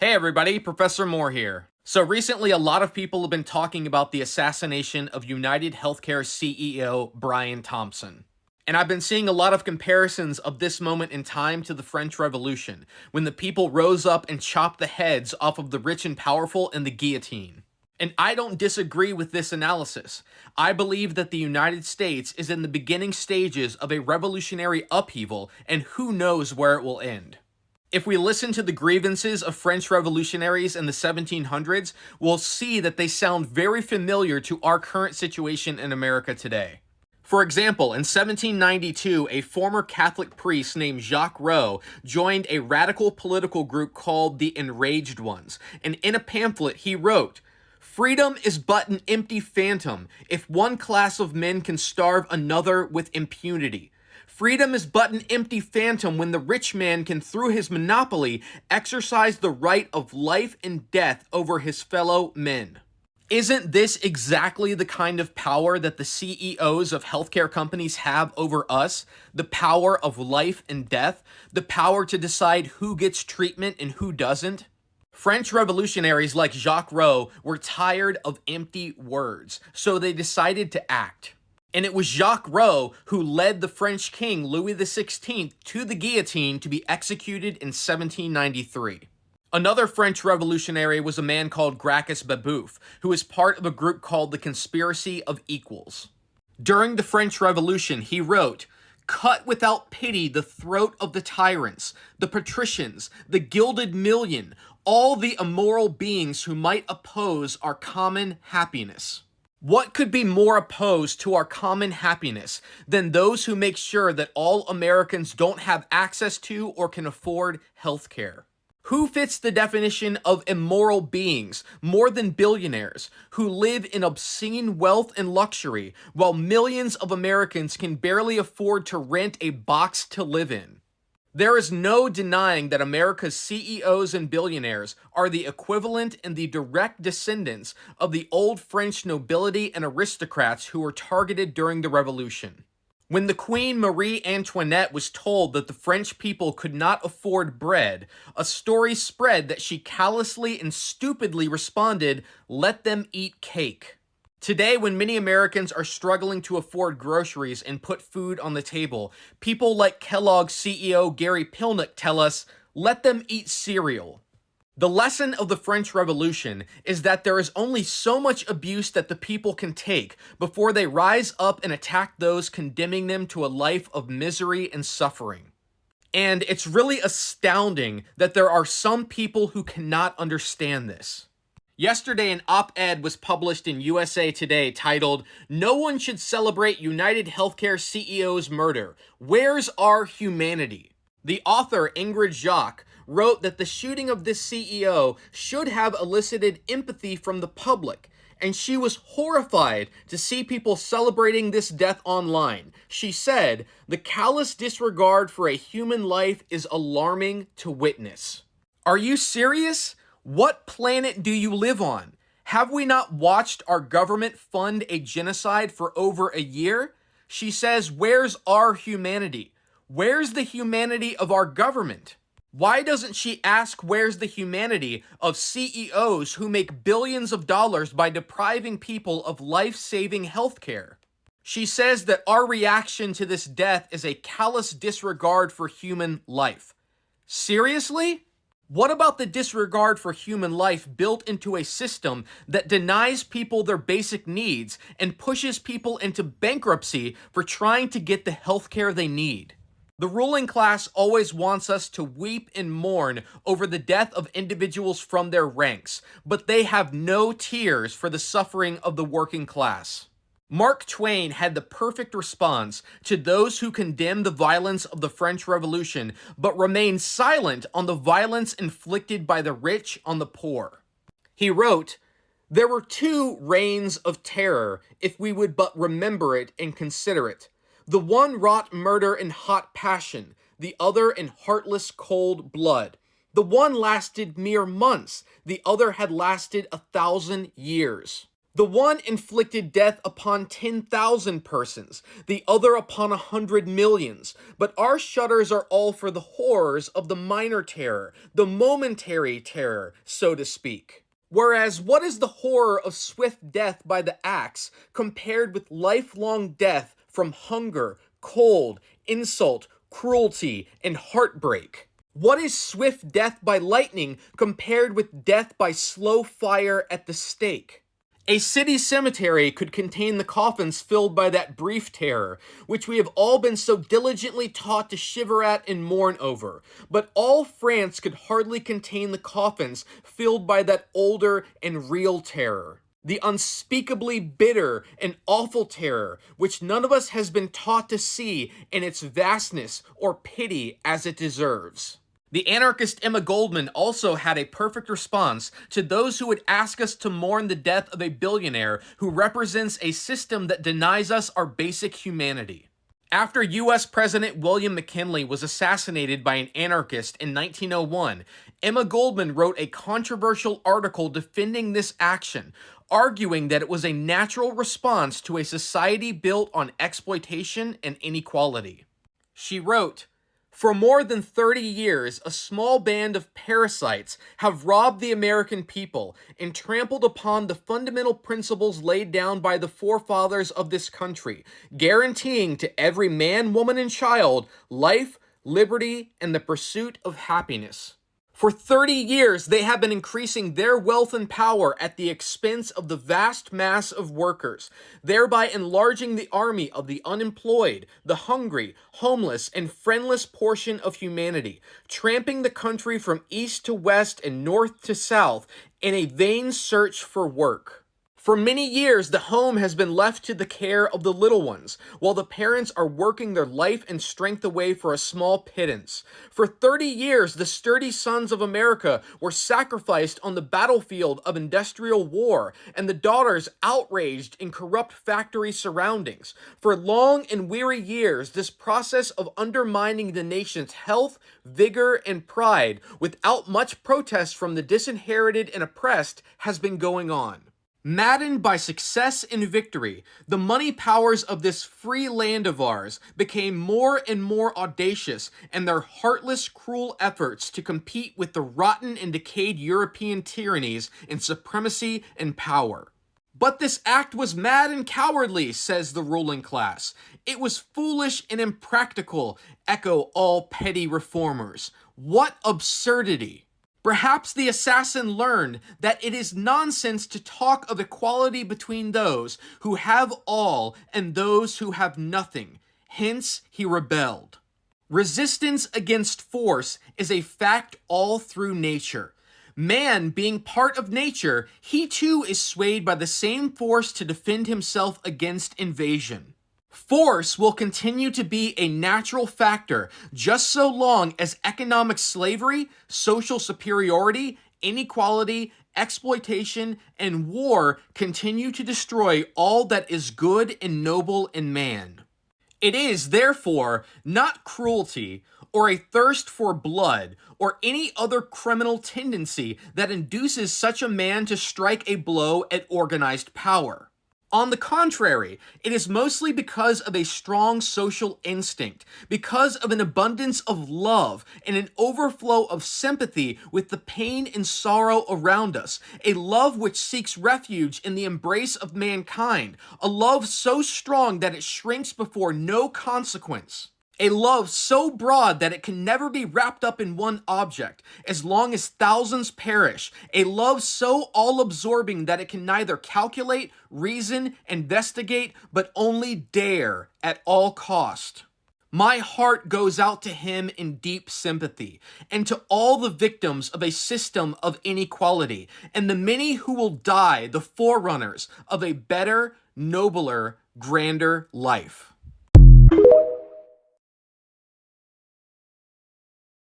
Hey everybody, Professor Moore here. So recently a lot of people have been talking about the assassination of United Healthcare CEO Brian Thompson. And I've been seeing a lot of comparisons of this moment in time to the French Revolution, when the people rose up and chopped the heads off of the rich and powerful in the guillotine. And I don't disagree with this analysis. I believe that the United States is in the beginning stages of a revolutionary upheaval, and who knows where it will end. If we listen to the grievances of French revolutionaries in the 1700s, we'll see that they sound very familiar to our current situation in America today. For example, in 1792, a former Catholic priest named Jacques Roux joined a radical political group called the Enraged Ones, and in a pamphlet he wrote, "Freedom is but an empty phantom if one class of men can starve another with impunity. Freedom is but an empty phantom when the rich man can, through his monopoly, exercise the right of life and death over his fellow men." Isn't this exactly the kind of power that the CEOs of healthcare companies have over us? The power of life and death? The power to decide who gets treatment and who doesn't? French revolutionaries like Jacques Roux were tired of empty words, so they decided to act. And it was Jacques Roux who led the French king Louis XVI to the guillotine to be executed in 1793. Another French revolutionary was a man called Gracchus Babeuf, who was part of a group called the Conspiracy of Equals. During the French Revolution, he wrote, "Cut without pity the throat of the tyrants, the patricians, the gilded million, all the immoral beings who might oppose our common happiness." What could be more opposed to our common happiness than those who make sure that all Americans don't have access to or can afford health care? Who fits the definition of immoral beings more than billionaires who live in obscene wealth and luxury while millions of Americans can barely afford to rent a box to live in? There is no denying that America's CEOs and billionaires are the equivalent and the direct descendants of the old French nobility and aristocrats who were targeted during the Revolution. When the Queen Marie Antoinette was told that the French people could not afford bread, a story spread that she callously and stupidly responded, "Let them eat cake." Today, when many Americans are struggling to afford groceries and put food on the table, people like Kellogg's CEO Gary Pilnick tell us, "Let them eat cereal." The lesson of the French Revolution is that there is only so much abuse that the people can take before they rise up and attack those condemning them to a life of misery and suffering. And it's really astounding that there are some people who cannot understand this. Yesterday, an op-ed was published in USA Today titled, "No one should celebrate United Healthcare CEO's murder. Where's our humanity?" The author, Ingrid Jacques, wrote that the shooting of this CEO should have elicited empathy from the public, and she was horrified to see people celebrating this death online. She said, "The callous disregard for a human life is alarming to witness." Are you serious? What planet do you live on? Have we not watched our government fund a genocide for over a year? She says, "Where's our humanity? Where's the humanity of our government?" Why doesn't she ask where's the humanity of CEOs who make billions of dollars by depriving people of life-saving healthcare? She says that our reaction to this death is a callous disregard for human life. Seriously? What about the disregard for human life built into a system that denies people their basic needs and pushes people into bankruptcy for trying to get the healthcare they need? The ruling class always wants us to weep and mourn over the death of individuals from their ranks, but they have no tears for the suffering of the working class. Mark Twain had the perfect response to those who condemn the violence of the French Revolution, but remain silent on the violence inflicted by the rich on the poor. He wrote, "There were two reigns of terror, if we would but remember it and consider it. The one wrought murder in hot passion, the other in heartless cold blood. The one lasted mere months, the other had lasted 1,000 years. The one inflicted death upon 10,000 persons, the other upon 100 millions. But our shudders are all for the horrors of the minor terror, the momentary terror, so to speak. Whereas, what is the horror of swift death by the axe compared with lifelong death from hunger, cold, insult, cruelty, and heartbreak? What is swift death by lightning compared with death by slow fire at the stake? A city cemetery could contain the coffins filled by that brief terror, which we have all been so diligently taught to shiver at and mourn over. But all France could hardly contain the coffins filled by that older and real terror. The unspeakably bitter and awful terror, which none of us has been taught to see in its vastness or pity as it deserves. The anarchist Emma Goldman also had a perfect response to those who would ask us to mourn the death of a billionaire who represents a system that denies us our basic humanity. After U.S. President William McKinley was assassinated by an anarchist in 1901, Emma Goldman wrote a controversial article defending this action, arguing that it was a natural response to a society built on exploitation and inequality. She wrote, "For more than 30 years, a small band of parasites have robbed the American people and trampled upon the fundamental principles laid down by the forefathers of this country, guaranteeing to every man, woman, and child life, liberty, and the pursuit of happiness. For 30 years, they have been increasing their wealth and power at the expense of the vast mass of workers, thereby enlarging the army of the unemployed, the hungry, homeless, and friendless portion of humanity, tramping the country from east to west and north to south in a vain search for work. For many years, the home has been left to the care of the little ones, while the parents are working their life and strength away for a small pittance. For 30 years, the sturdy sons of America were sacrificed on the battlefield of industrial war, and the daughters outraged in corrupt factory surroundings. For long and weary years, this process of undermining the nation's health, vigor, and pride, without much protest from the disinherited and oppressed, has been going on. Maddened by success and victory, the money powers of this free land of ours became more and more audacious in their heartless, cruel efforts to compete with the rotten and decayed European tyrannies in supremacy and power. But this act was mad and cowardly, says the ruling class. It was foolish and impractical, echo all petty reformers. What absurdity! Perhaps the assassin learned that it is nonsense to talk of equality between those who have all and those who have nothing. Hence, he rebelled. Resistance against force is a fact all through nature. Man, being part of nature, he too is swayed by the same force to defend himself against invasion. Force will continue to be a natural factor just so long as economic slavery, social superiority, inequality, exploitation, and war continue to destroy all that is good and noble in man. It is, therefore, not cruelty or a thirst for blood or any other criminal tendency that induces such a man to strike a blow at organized power. On the contrary, it is mostly because of a strong social instinct, because of an abundance of love and an overflow of sympathy with the pain and sorrow around us, a love which seeks refuge in the embrace of mankind, a love so strong that it shrinks before no consequence. A love so broad that it can never be wrapped up in one object, as long as thousands perish. A love so all-absorbing that it can neither calculate, reason, investigate, but only dare at all cost. My heart goes out to him in deep sympathy, and to all the victims of a system of inequality, and the many who will die the forerunners of a better, nobler, grander life.